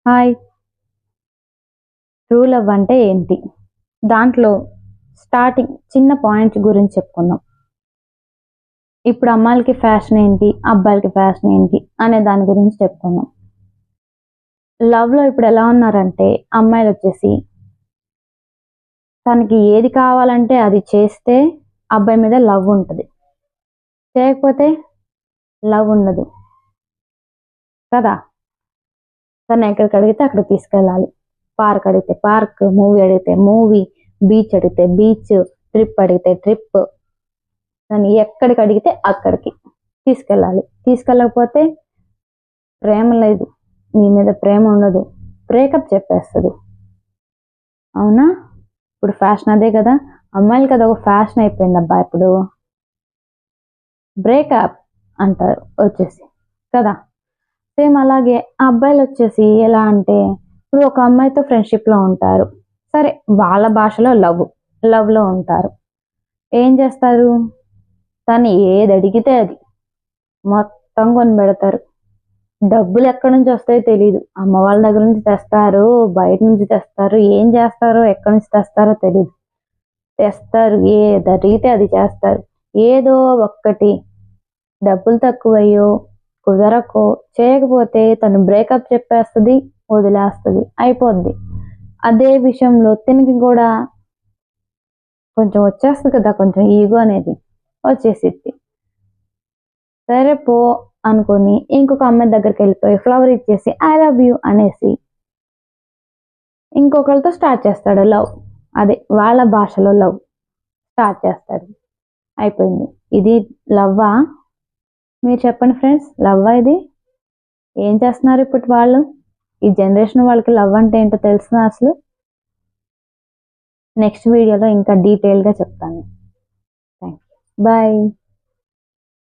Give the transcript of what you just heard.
Hi! True love అంటే ఏంటి? దాంట్లో స్టార్టింగ్ చిన్న పాయింట్స్ గురించి చెప్పుకుందాం. ఇప్పుడు అమ్మాయిలకి ఫ్యాషన్ ఏంటి? అబ్బాయిలకి ఫ్యాషన్ ఏంటి? అనే దాని గురించి చెప్పుకుందాం. లవ్‌లో ఇప్పుడు ఎలా ఉన్నారంటే అమ్మాయిలొచ్చేసి తనకి ఏది కావాలంటే అది చేస్తే అబ్బాయి మీద లవ్ ఉంటది. చేయకపోతే లవ్ ఉండదు. కదా! తను ఎక్కడికి అడిగితే అక్కడికి తీసుకెళ్ళాలి. పార్క్ అడిగితే పార్క్, మూవీ అడిగితే మూవీ, బీచ్ అడిగితే బీచ్, ట్రిప్ అడిగితే ట్రిప్. తను ఎక్కడికి అడిగితే అక్కడికి తీసుకెళ్ళాలి. తీసుకెళ్ళకపోతే ప్రేమ లేదు. నీ మీద ప్రేమ ఉండదు. బ్రేకప్ చెప్పేస్తది. అవునా? ఇప్పుడు ఫ్యాషన్ అదే కదా! అమ్మాయిలకి అదొక ఫ్యాషన్ అయిపోయిందబ్బా ఇప్పుడు. బ్రేకప్ అంటారు వచ్చేసి. కదా! సేమ్ అలాగే అబ్బాయిలొచ్చేసి ఎలా అంటే ఇప్పుడు ఒక అమ్మాయితో ఫ్రెండ్‌షిప్‌లో ఉంటారు. సరే వాళ్ళ భాషలో లవ్‌లో ఉంటారు. ఏం చేస్తారు? తను ఏదడిగితే అది మొత్తం కొనిపెడతారు. డబ్బులెక్కడి నుంచి వస్తాయో తెలీదు. అమ్మ వాళ్ళ దగ్గర నుంచి తెస్తారు, బయట నుంచి తెస్తారు, ఏం చేస్తారో, ఎక్కడి నుంచి తెస్తారో తెలీదు. తెస్తారు, ఏదడిగితే అది చేస్తారు. ఏదో ఒక్కటి డబ్బులు తక్కువయ్యో, కుదరకో, చేయకపోతే తను బ్రేకప్ చెప్పేస్తది, వదిలేస్తది. అయిపోద్ది. అదే విషయంలో తినకి కూడా కొంచెం వచ్చేస్తది కదా! కొంచెం ఈగో అనేది వచ్చేసిద్ది. సరే పో అనుకోని ఇంకొక అమ్మాయి దగ్గరికెళ్ళిపోయి ఫ్లవర్ ఇచ్చేసి ఐ లవ్ యూ అనేసి ఇంకొకళ్ళతో స్టార్ట్ చేస్తాడు లవ్. అదే వాళ్ళ భాషలో లవ్ స్టార్ట్ చేస్తాడు. అయిపోయింది. ఇది లవ్వా? మీరు చెప్పండి ఫ్రెండ్స్. లవ్వా ఇది? ఏం చేస్తున్నారు ఇప్పటి వాళ్ళు? ఈ జనరేషన్ వాళ్ళకి లవ్ అంటే ఏంటో తెలుసునా అసలు? నెక్స్ట్ వీడియోలో ఇంకా డీటెయిల్‌గా చెప్తాను. థాంక్స్. బాయ్.